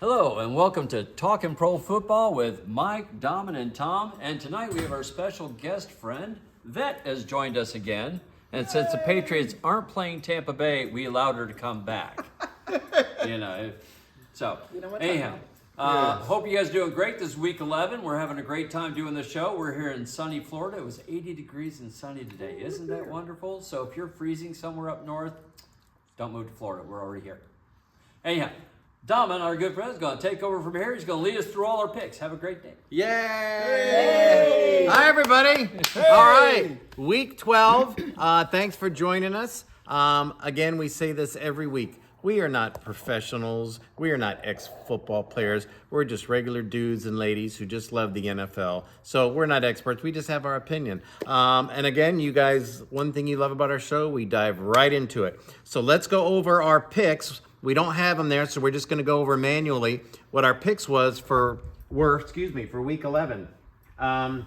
Hello and welcome to Talking Pro Football with Mike, Domin and Tom. And tonight we have our special guest friend, Vette, has joined us again. And since the Patriots aren't playing Tampa Bay, we allowed her to come back. So anyhow, hope you guys are doing great. This is week 11. We're having a great time doing the show. We're here in sunny Florida. It was 80 degrees and sunny today. Isn't that wonderful? So if you're freezing somewhere up north, don't move to Florida. We're already here. Anyhow, Domin, our good friend, is going to take over from here. He's going to lead us through all our picks. Have a great day. Yay! Hey! Hi, everybody. Hey! All right, week 12. Thanks for joining us. Again, we say this every week. We are not professionals. We are not ex-football players. We're just regular dudes and ladies who just love the NFL. So we're not experts. We just have our opinion. And again, you guys, one thing you love about our show, we dive right into it. So let's go over our picks. We don't have them there, so we're just going to go over manually what our picks were for week 11. Domin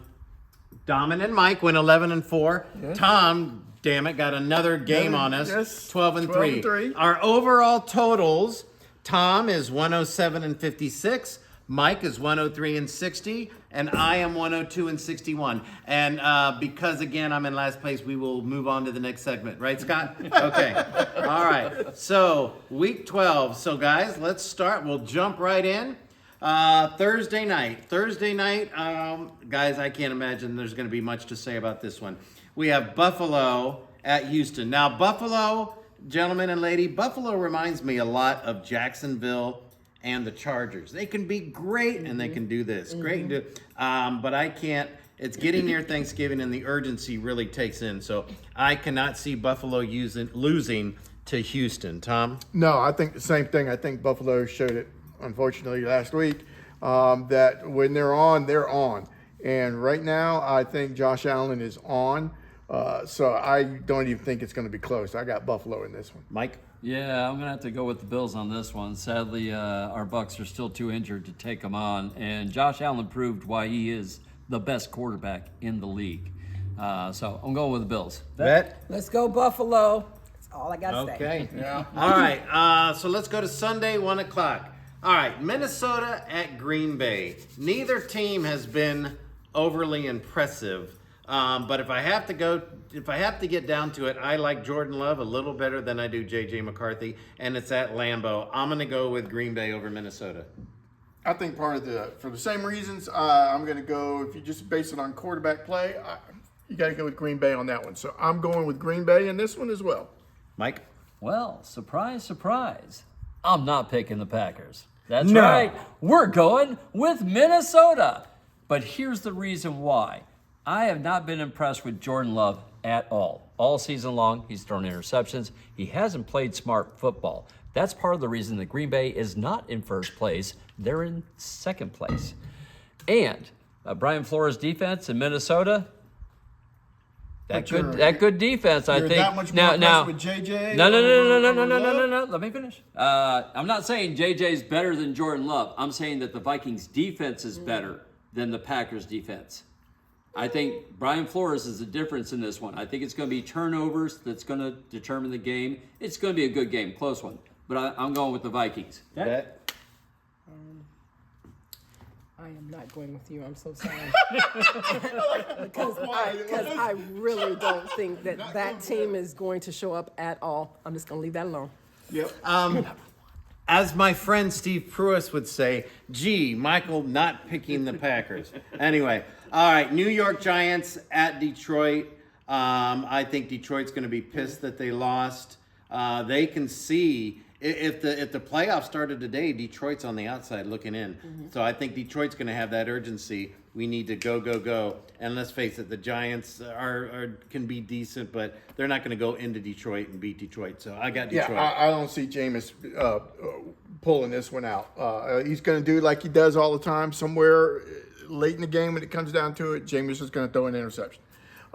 and Mike went 11-4. Yes. Tom, damn it, got another game on us. Yes. 12-3. Our overall totals: Tom is 107-56. Mike is 103-60, and I am 102-61. And because, again, I'm in last place, we will move on to the next segment. Right, Scott? Okay. All right. So, week 12. So, guys, let's start. We'll jump right in. Thursday night. Guys, I can't imagine there's going to be much to say about this one. We have Buffalo at Houston. Now, Buffalo, gentlemen and lady, Buffalo reminds me a lot of Jacksonville and the Chargers. They can be great, and they can do this. Great and do, but I can't. It's getting near Thanksgiving, and the urgency really takes in. So I cannot see Buffalo losing to Houston. Tom? No, I think the same thing. I think Buffalo showed it, unfortunately, last week, that when they're on, they're on. And right now, I think Josh Allen is on. So I don't even think it's going to be close. I got Buffalo in this one. Mike? Yeah, I'm going to have to go with the Bills on this one. Sadly, our Bucks are still too injured to take them on. And Josh Allen proved why he is the best quarterback in the league. So I'm going with the Bills. Vette? Let's go Buffalo. That's all I got to say. Okay. Yeah. All right. So let's go to Sunday, 1 o'clock. All right. Minnesota at Green Bay. Neither team has been overly impressive. But if I have to get down to it, I like Jordan Love a little better than I do J.J. McCarthy, and it's at Lambeau. I'm going to go with Green Bay over Minnesota. I think for the same reasons, I'm going to go, if you just base it on quarterback play, you got to go with Green Bay on that one. So I'm going with Green Bay in this one as well. Mike? Well, surprise, surprise. I'm not picking the Packers. That's right. We're going with Minnesota. But here's the reason why. I have not been impressed with Jordan Love at all. All season long, he's thrown interceptions. He hasn't played smart football. That's part of the reason that Green Bay is not in first place. They're in second place. And Brian Flores' defense in Minnesota, that good defense, I think. That much more impressed with JJ? No. Let me finish. I'm not saying JJ's better than Jordan Love. I'm saying that the Vikings' defense is better than the Packers' defense. I think Brian Flores is the difference in this one. I think it's going to be turnovers that's going to determine the game. It's going to be a good game, close one. But I'm going with the Vikings. Vette? I am not going with you. I'm so sorry. Because I really don't think that team is going to show up at all. I'm just going to leave that alone. Yep. As my friend Steve Pruitt would say, gee, Michael not picking the Packers. Anyway, all right, New York Giants at Detroit. I think Detroit's going to be pissed that they lost. They can see if the playoffs started today, Detroit's on the outside looking in. Mm-hmm. So I think Detroit's going to have that urgency. We need to go. And let's face it, the Giants can be decent, but they're not going to go into Detroit and beat Detroit. So I got Detroit. Yeah, I don't see Jameis pulling this one out. He's going to do like he does all the time. Somewhere late in the game when it comes down to it, Jameis is going to throw an interception.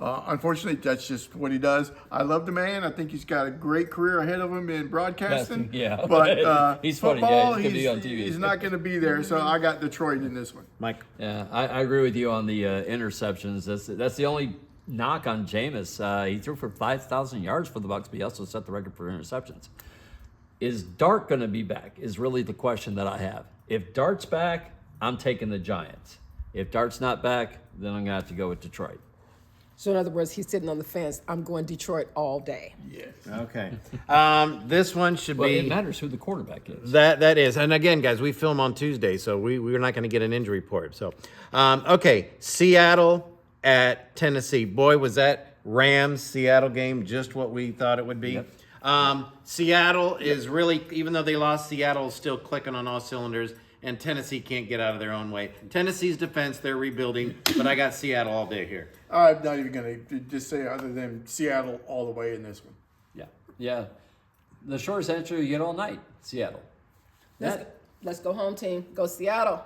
Unfortunately, that's just what he does. I love the man. I think he's got a great career ahead of him in broadcasting. Yeah. But he's funny. football, Yeah, he's on TV. He's not going to be there, so I got Detroit in this one. Mike? Yeah, I agree with you on the interceptions. That's the only knock on Jameis. He threw for 5,000 yards for the Bucs, but he also set the record for interceptions. Is Dart going to be back is really the question that I have. If Dart's back, I'm taking the Giants. If Dart's not back, then I'm going to have to go with Detroit. So in other words, he's sitting on the fence. I'm going Detroit all day. Yes. Okay. This one should But be. it matters who the quarterback is. That is, and again, guys, we film on Tuesday, so we're not going to get an injury report. So, okay, Seattle at Tennessee. Boy, was that Rams Seattle game just what we thought it would be. Yep. Seattle is really, even though they lost, Seattle is still clicking on all cylinders, and Tennessee can't get out of their own way. Tennessee's defense, they're rebuilding, but I got Seattle all day here. I'm not even going to just say other than Seattle all the way in this one. Yeah. The shortest answer you get all night, Seattle. Let's go home team. Go Seattle.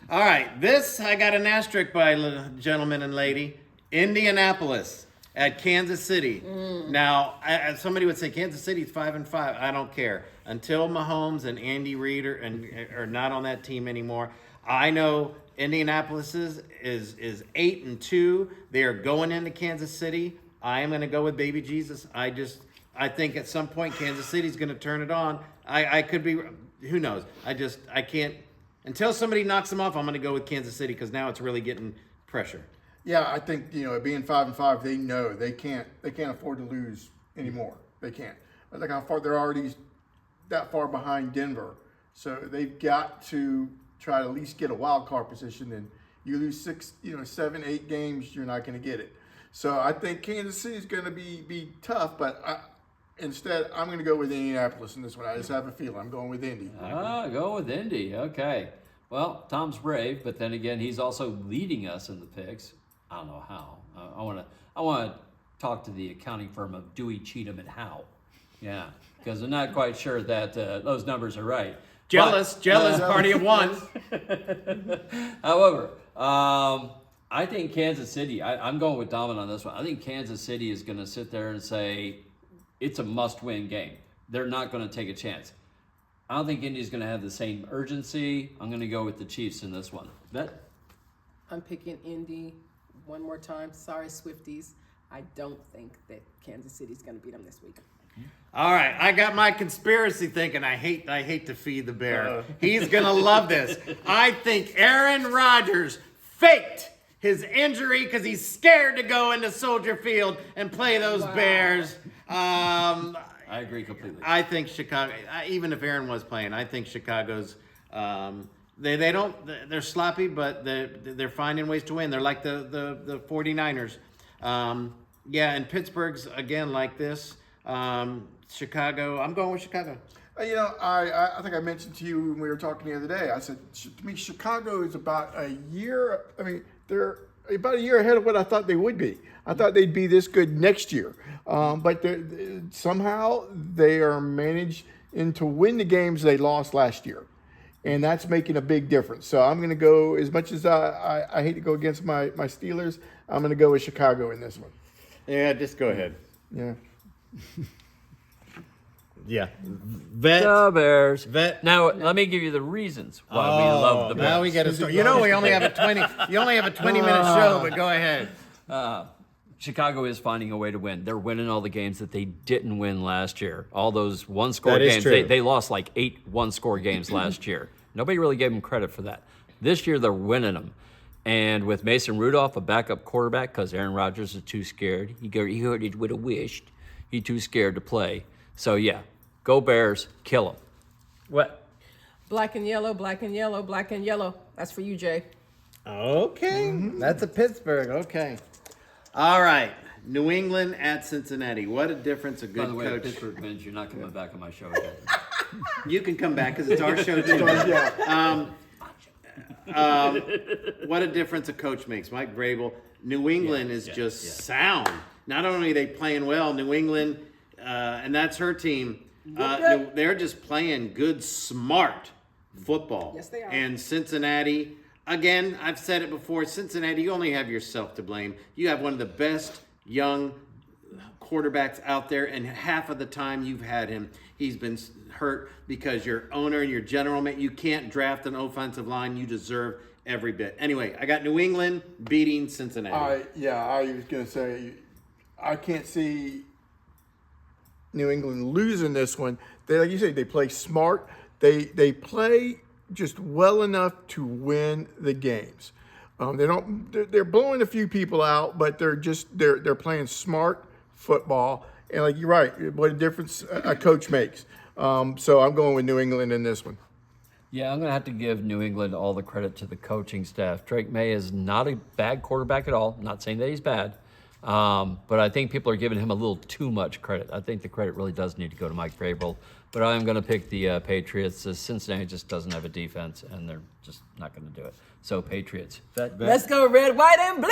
All right, this I got an asterisk by, gentleman and lady. Indianapolis at Kansas City. Now, somebody would say Kansas City's 5-5. I don't care. Until Mahomes and Andy Reid are not on that team anymore. I know Indianapolis is 8-2. They are going into Kansas City. I am going to go with baby Jesus. I think at some point Kansas City's going to turn it on. I could be, who knows? I can't, until somebody knocks them off, I'm going to go with Kansas City because now it's really getting pressure. Yeah, I think being 5-5, they know they can't afford to lose anymore. They can't. Look how far they're already that far behind Denver, so they've got to try to at least get a wild card position. And you lose 7, 8 games, you're not going to get it. So I think Kansas City is going to be tough, but instead I'm going to go with Indianapolis in this one. I just have a feeling I'm going with Indy. Go with Indy. Okay. Well, Tom's brave, but then again, he's also leading us in the picks. I don't know how. I want to talk to the accounting firm of Dewey, Cheatham, and Howe. Yeah, because I'm not quite sure that those numbers are right. Jealous party of one. However, I think Kansas City, I'm going with Domin on this one. I think Kansas City is going to sit there and say it's a must-win game. They're not going to take a chance. I don't think Indy's going to have the same urgency. I'm going to go with the Chiefs in this one. Vette? I'm picking Indy one more time. Sorry, Swifties. I don't think that Kansas City's going to beat them this week. All right, I got my conspiracy thinking. I hate to feed the bear. He's gonna love this. I think Aaron Rodgers faked his injury because he's scared to go into Soldier Field and play those Bears. I agree completely. I think Chicago. Even if Aaron was playing, I think Chicago's. They're sloppy, but they're finding ways to win. They're like the 49ers. And Pittsburgh's again like this. Chicago. I'm going with Chicago. I think I mentioned to you when we were talking the other day. I said to me, Chicago is about a year. I mean, they're about a year ahead of what I thought they would be. I thought they'd be this good next year, but somehow they are managed to win the games they lost last year, and that's making a big difference. So I'm going to go. As much as I hate to go against my Steelers, I'm going to go with Chicago in this one. Yeah, just go ahead. Yeah. Yeah. Vette. The Bears. Vette. Now, let me give you the reasons why we love the Bears. Now we get a story. We only have a 20-minute show, but go ahead. Chicago is finding a way to win. They're winning all the games that they didn't win last year. All those one-score That is games. true. They lost like 8 one-score games last year. Nobody really gave them credit for that. This year, they're winning them. And with Mason Rudolph, a backup quarterback, because Aaron Rodgers is too scared. He heard it would have wished. He's too scared to play. So, yeah, go Bears, kill them. What? Black and yellow, black and yellow, black and yellow. That's for you, Jay. Okay. That's a Pittsburgh. Okay. All right. New England at Cincinnati. What a difference a good By the way, if coach. Pittsburgh wins, you're not coming back on my show again. You can come back because it's our show too. What a difference a coach makes. Mike Vrabel. New England is just sound. Not only are they playing well, New England, and that's her team, they're just playing good, smart football. Yes, they are. And Cincinnati, again, I've said it before, Cincinnati, you only have yourself to blame. You have one of the best young quarterbacks out there, and half of the time you've had him, he's been hurt because your owner and your general man, you can't draft an offensive line. You deserve every bit. Anyway, I got New England beating Cincinnati. I was going to say, I can't see New England losing this one. They, like you say, they play smart. They play just well enough to win the games. They're blowing a few people out, but they're playing smart football. And like you're right, what a difference a coach makes. So I'm going with New England in this one. Yeah, I'm going to have to give New England all the credit to the coaching staff. Drake May is not a bad quarterback at all. I'm not saying that he's bad. But I think people are giving him a little too much credit. I think the credit really does need to go to Mike Vrabel. But I'm going to pick the Patriots. Cincinnati just doesn't have a defense, and they're just not going to do it. So Patriots. Let's go red, white, and blue.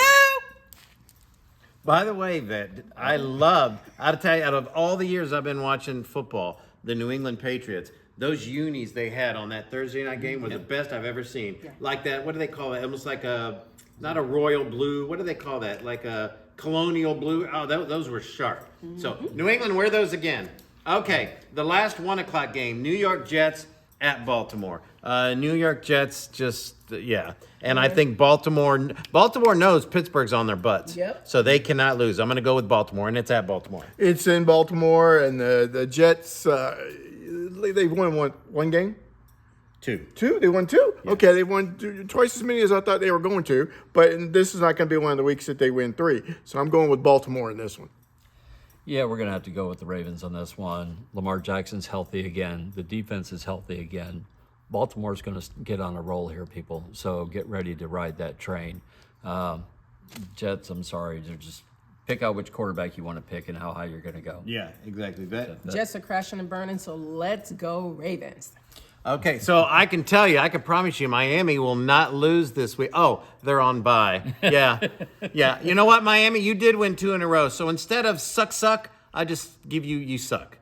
By the way, Vette, I'll tell you, out of all the years I've been watching football, the New England Patriots, those unis they had on that Thursday night game were the best I've ever seen. Yeah. Like that, what do they call it? Almost like not a royal blue. What do they call that? Like a colonial blue. Oh, those were sharp. Mm-hmm. So New England, wear those again. Okay, the last 1 o'clock game, New York Jets at Baltimore. New York Jets and I think Baltimore knows Pittsburgh's on their butts. Yep. So they cannot lose. I'm going to go with Baltimore, and it's at Baltimore. It's in Baltimore, and the Jets, they've won one game? Two. They won 2? Yeah. Okay, they won twice as many as I thought they were going to, but this is not going to be one of the weeks that they win 3. So I'm going with Baltimore in this one. Yeah, we're going to have to go with the Ravens on this one. Lamar Jackson's healthy again. The defense is healthy again. Baltimore's going to get on a roll here, people. So get ready to ride that train. Jets, I'm sorry. They're just pick out which quarterback you want to pick and how high you're going to go. Yeah, exactly. Jets are crashing and burning, so let's go Ravens. Okay, so I can tell you, I can promise you, Miami will not lose this week. Oh, they're on bye. Yeah. You know what, Miami? You did win 2 in a row. So instead of suck, I just give you suck.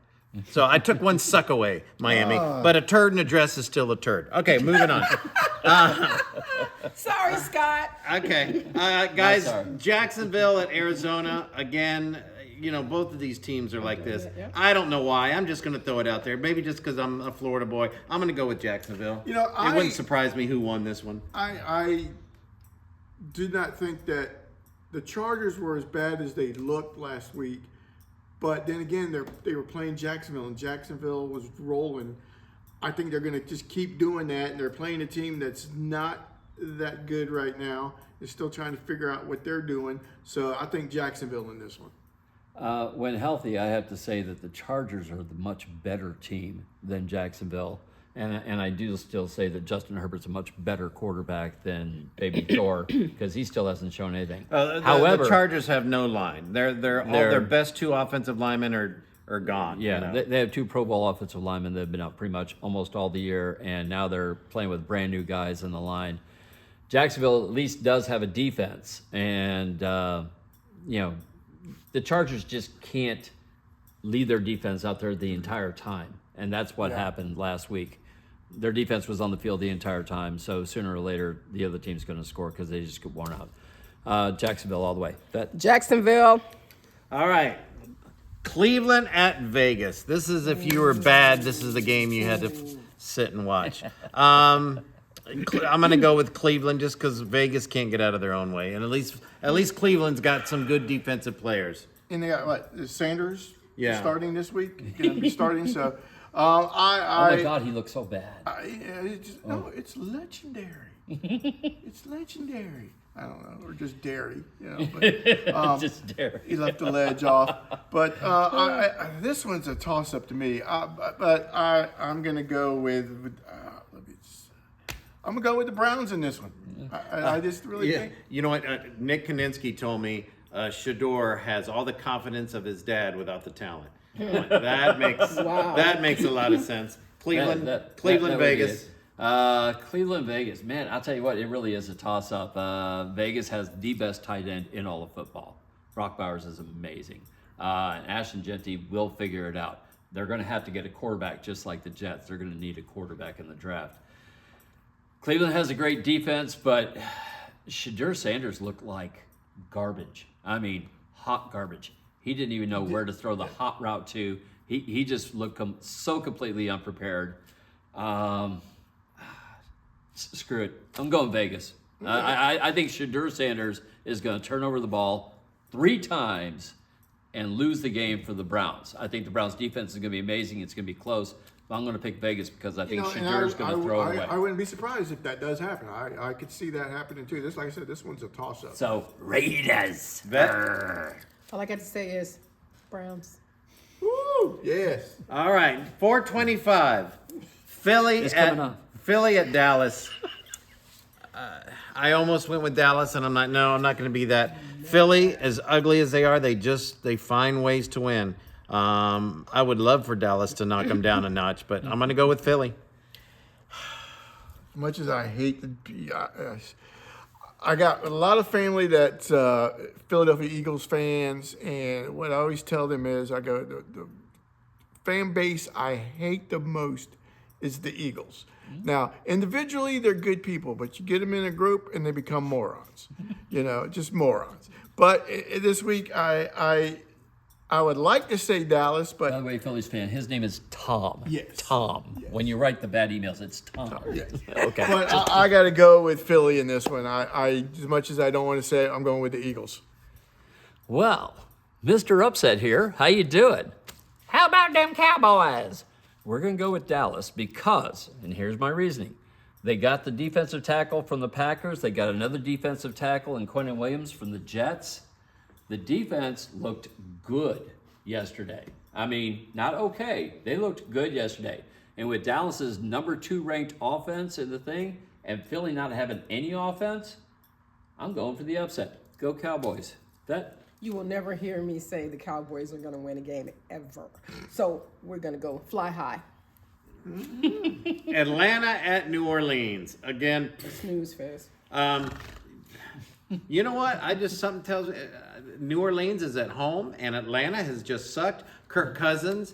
So I took one suck away, Miami. But a turd in a dress is still a turd. Okay, moving on. Sorry, Scott. Okay, guys, Jacksonville at Arizona again. You know, both of these teams are like this. Yeah. I don't know why. I'm just going to throw it out there. Maybe just because I'm a Florida boy. I'm going to go with Jacksonville. You know, it wouldn't surprise me who won this one. I did not think that the Chargers were as bad as they looked last week. But then again, they were playing Jacksonville, and Jacksonville was rolling. I think they're going to just keep doing that, and they're playing a team that's not that good right now. They're still trying to figure out what they're doing. So I think Jacksonville in this one. When healthy, I have to say that the Chargers are the much better team than Jacksonville. And I do still say that Justin Herbert's a much better quarterback than Baby Thor because he still hasn't shown anything. However, the Chargers have no line. All their best 2 offensive linemen are gone. Yeah, they have 2 Pro Bowl offensive linemen that have been out pretty much almost all the year, and now they're playing with brand new guys in the line. Jacksonville at least does have a defense, and the Chargers just can't leave their defense out there the entire time, and that's what happened last week. Their defense was on the field the entire time, so sooner or later the other team's going to score because they just get worn out. Jacksonville all the way. Jacksonville. All right. Cleveland at Vegas. This is if you were bad, this is the game you had to sit and watch. I'm going to go with Cleveland just because Vegas can't get out of their own way, and at least Cleveland's got some good defensive players. And they got what? Sanders starting this week. He's going to be starting. So, oh my God, he looks so bad. It's legendary. It's legendary. I don't know, or just dairy, But, just dairy. He left the ledge off. But this one's a toss-up to me. But I'm going to go with. I'm going to go with the Browns in this one. I just really think. You know what? Nick Kaninsky told me Shador has all the confidence of his dad without the talent. That makes a lot of sense. Cleveland, Vegas. Cleveland, Vegas. Man, I'll tell you what, it really is a toss-up. Vegas has the best tight end in all of football. Brock Bowers is amazing. And Ashton Genty will figure it out. They're going to have to get a quarterback just like the Jets. They're going to need a quarterback in the draft. Cleveland has a great defense, but Shedeur Sanders looked like garbage. I mean, hot garbage. He didn't even know where to throw the hot route to. He just looked so completely unprepared. Screw it. I'm going Vegas. I think Shedeur Sanders is going to turn over the ball 3 times and lose the game for the Browns. I think the Browns defense is going to be amazing. It's going to be close. But I'm going to pick Vegas because I think Shadur's going to throw it away. I wouldn't be surprised if that does happen. I could see that happening too. Like I said, this one's a toss-up. So, Raiders. All I got to say is Browns. Woo! Yes. All right, 425. It's coming up. Philly at Dallas. I almost went with Dallas, and I'm not going to be that. Philly, as ugly as they are, they find ways to win. I would love for Dallas to knock them down a notch, but I'm going to go with Philly. As much as I hate I got a lot of family that's Philadelphia Eagles fans, and what I always tell them is, I go, the fan base I hate the most is the Eagles. Now, individually, they're good people, but you get them in a group and they become morons. Just morons. But this week, I would like to say Dallas, but... By the way, Phillies fan, his name is Tom. Yes. Tom. Yes. When you write the bad emails, it's Tom. Yes. Okay. But I got to go with Philly in this one. I as much as I don't want to say it, I'm going with the Eagles. Well, Mr. Upset here. How you doing? How about them Cowboys? We're going to go with Dallas because, and here's my reasoning, they got the defensive tackle from the Packers. They got another defensive tackle in Quentin Williams from the Jets. The defense looked good yesterday. I mean, not okay. They looked good yesterday. And with Dallas's number 2 ranked offense in the thing, and Philly not having any offense, I'm going for the upset. Go Cowboys. That. You will never hear me say the Cowboys are going to win a game ever. So we're going to go fly high. Atlanta at New Orleans. Again, Snooze fest. you know what? Something tells me New Orleans is at home and Atlanta has just sucked. Kirk Cousins,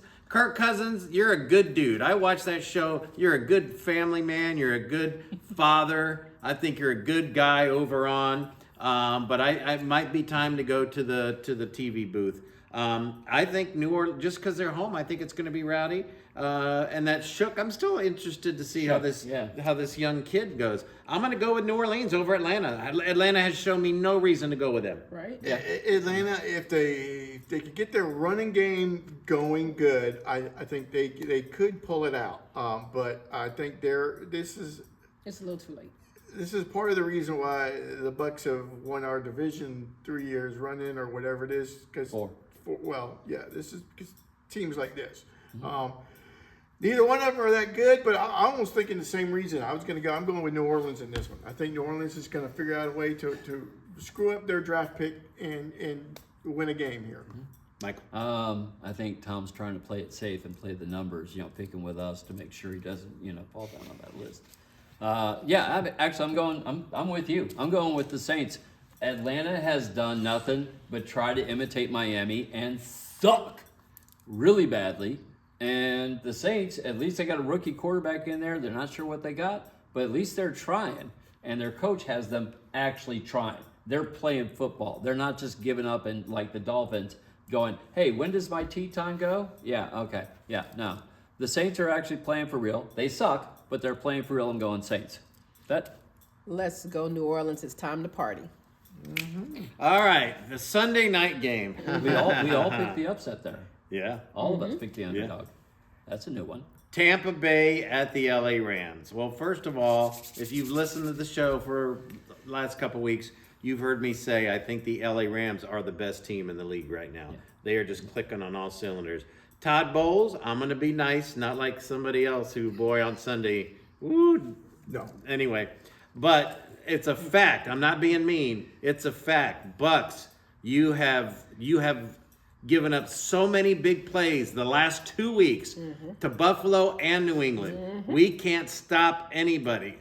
you're a good dude. I watched that show. You're a good family man. You're a good father. I think you're a good guy over on. But I might be time to go to the TV booth. I think New Orleans, just because they're home, I think it's going to be rowdy. And that shook. I'm still interested to see how this young kid goes. I'm going to go with New Orleans over Atlanta. Atlanta has shown me no reason to go with them. Right? Yeah. Atlanta, if they could get their running game going good, I think they could pull it out. But I think It's a little too late. This is part of the reason why the Bucks have won our division 3 years running or whatever it is. This is because teams like this. Neither one of them are that good, but I'm almost thinking the same reason. I'm going with New Orleans in this one. I think New Orleans is going to figure out a way to screw up their draft pick and win a game here. Michael? I think Tom's trying to play it safe and play the numbers, picking with us to make sure he doesn't, fall down on that list. I'm with you. I'm going with the Saints. Atlanta has done nothing but try to imitate Miami and suck really badly. And the Saints, at least they got a rookie quarterback in there. They're not sure what they got, but at least they're trying. And their coach has them actually trying. They're playing football. They're not just giving up and like the Dolphins going, hey, when does my tea time go? Yeah, okay. Yeah, no. The Saints are actually playing for real. They suck, but they're playing for real and going Saints. Let's go New Orleans. It's time to party. Mm-hmm. All right, the Sunday night game. We all picked the upset there. Yeah. All of us picked the underdog. That's a new one. Tampa Bay at the LA Rams. Well, first of all, if you've listened to the show for the last couple weeks, you've heard me say I think the LA Rams are the best team in the league right now. Yeah. They are just clicking on all cylinders. Todd Bowles, I'm going to be nice, not like somebody else who, boy, on Sunday, woo. No. Anyway, but it's a fact. I'm not being mean. It's a fact. Bucks, you have given up so many big plays the last 2 weeks to Buffalo and New England. We can't stop anybody.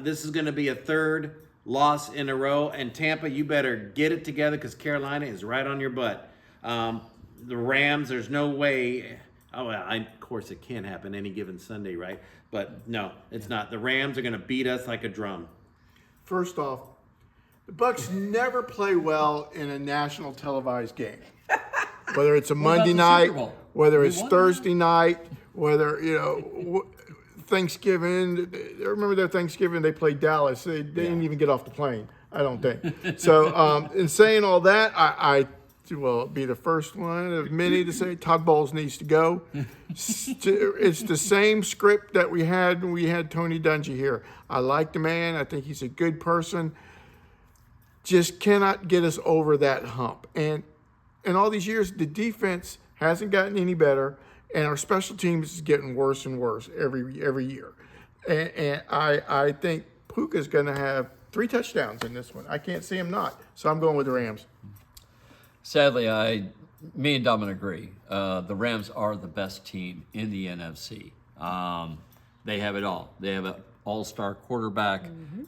This is going to be a third loss in a row. And Tampa, you better get it together because Carolina is right on your butt. The Rams, there's no way. Of course, it can happen any given Sunday, right? But no, it's not. The Rams are going to beat us like a drum. First off, the Bucks never play well in a national televised game. Whether it's a Monday night, whether it's Thursday night, whether, Thanksgiving. I remember their Thanksgiving, they played Dallas. They didn't even get off the plane, I don't think. So in saying all that, I will be the first one of many to say Todd Bowles needs to go. It's the same script that we had when we had Tony Dungy here. I like the man. I think he's a good person. Just cannot get us over that hump. And in all these years, the defense hasn't gotten any better, and our special teams is getting worse and worse every year. And I think Puka's going to have 3 touchdowns in this one. I can't see him not. So I'm going with the Rams. Sadly, me and Domin agree. The Rams are the best team in the NFC. They have it all. They have an all-star quarterback.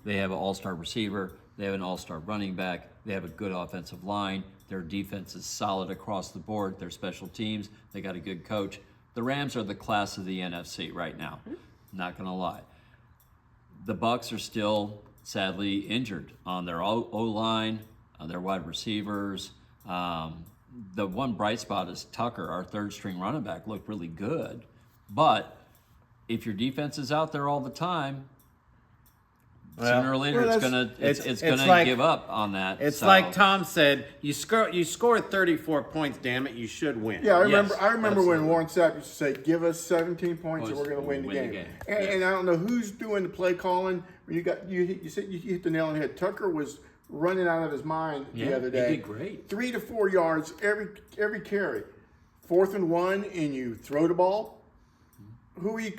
They have an all-star receiver. They have an all-star running back. They have a good offensive line. Their defense is solid across the board. Their special teams, they got a good coach. The Rams are the class of the NFC right now. Not going to lie. The Bucs are still sadly injured on their O-line, on their wide receivers. The one bright spot is Tucker, our third-string running back, looked really good. But if your defense is out there all the time, sooner or later it's gonna give up on that. It's like Tom said, you scored 34 points, damn it, you should win. Yeah, I remember absolutely. when Warren Sapp used to say, give us 17 points and we're going to win the game. And I don't know who's doing the play calling. You hit the nail on the head. Tucker was running out of his mind the other day. He did great. 3 to 4 yards every carry. 4th and 1 and you throw the ball. Who are you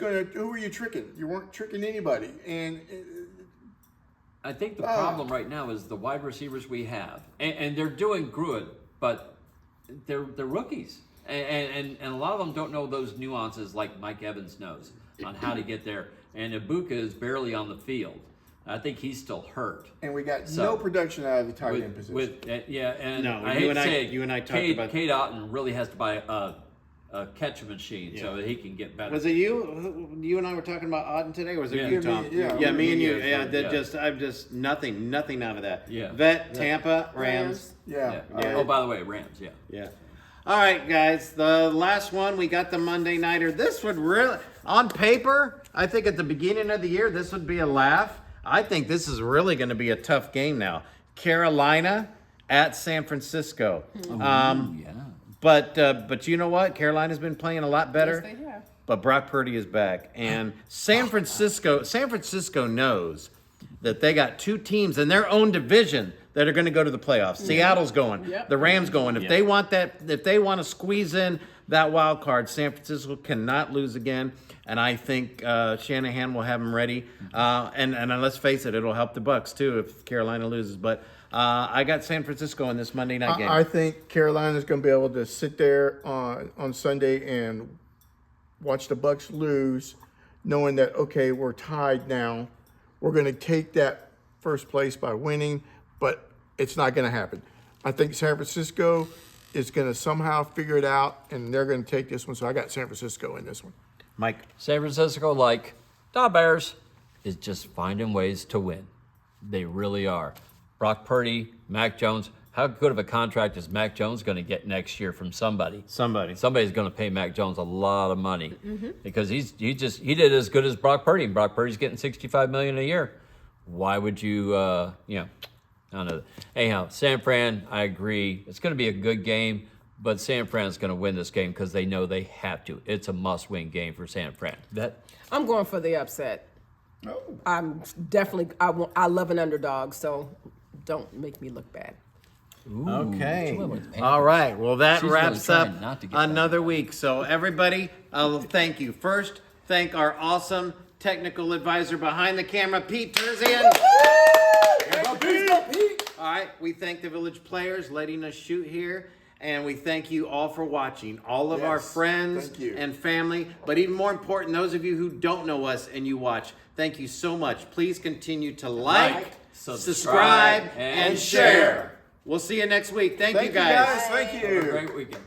tricking? You weren't tricking anybody. And I think the problem right now is the wide receivers we have, and they're doing good, but they're rookies, and a lot of them don't know those nuances like Mike Evans knows on how to get there. And Ibuka is barely on the field. I think he's still hurt. And we got no production out of the tight end position. You and I talked about Cade Otton really has to buy a catch machine so that he can get better. Was it you? You and I were talking about Auden today, or was it you, Tom? Me and you. I'm just nothing out of that. Yeah. Vette, Tampa, Rams. Yeah. Oh, by the way, Rams. Yeah. All right, guys. The last one, we got the Monday Nighter. This would really, on paper, I think at the beginning of the year, this would be a laugh. I think this is really going to be a tough game now. Carolina at San Francisco. But you know what? Carolina's been playing a lot better. Yes, they have. But Brock Purdy is back, and San Francisco knows that they got 2 teams in their own division that are going to go to the playoffs. Seattle's going, the Rams going. If they want to squeeze in that wild card, San Francisco cannot lose again. And I think Shanahan will have them ready. And let's face it, it'll help the Bucs too if Carolina loses. But I got San Francisco in this Monday night game. I think Carolina's going to be able to sit there on Sunday and watch the Bucs lose, knowing that, okay, we're tied now. We're going to take that first place by winning, but it's not going to happen. I think San Francisco is going to somehow figure it out, and they're going to take this one. So I got San Francisco in this one. Mike? San Francisco, like the Bears, is just finding ways to win. They really are. Brock Purdy, Mac Jones. How good of a contract is Mac Jones going to get next year from somebody? Somebody's going to pay Mac Jones a lot of money because he did as good as Brock Purdy, and Brock Purdy's getting $65 million a year. Why would you? I don't know. Anyhow, San Fran, I agree. It's going to be a good game, but San Fran's going to win this game because they know they have to. It's a must-win game for San Fran. I'm going for the upset. Oh. I'm definitely. I love an underdog, so don't make me look bad. Ooh, okay. All right. Well, that wraps up another week. So everybody, thank you. First, thank our awesome technical advisor behind the camera, Pete Terzian. All right. We thank the Village players letting us shoot here. And we thank you all for watching. All of our friends and family. But even more important, those of you who don't know us and you watch, thank you so much. Please continue to like, subscribe, and share. We'll see you next week. Thank you guys. Thank you. Have a great weekend.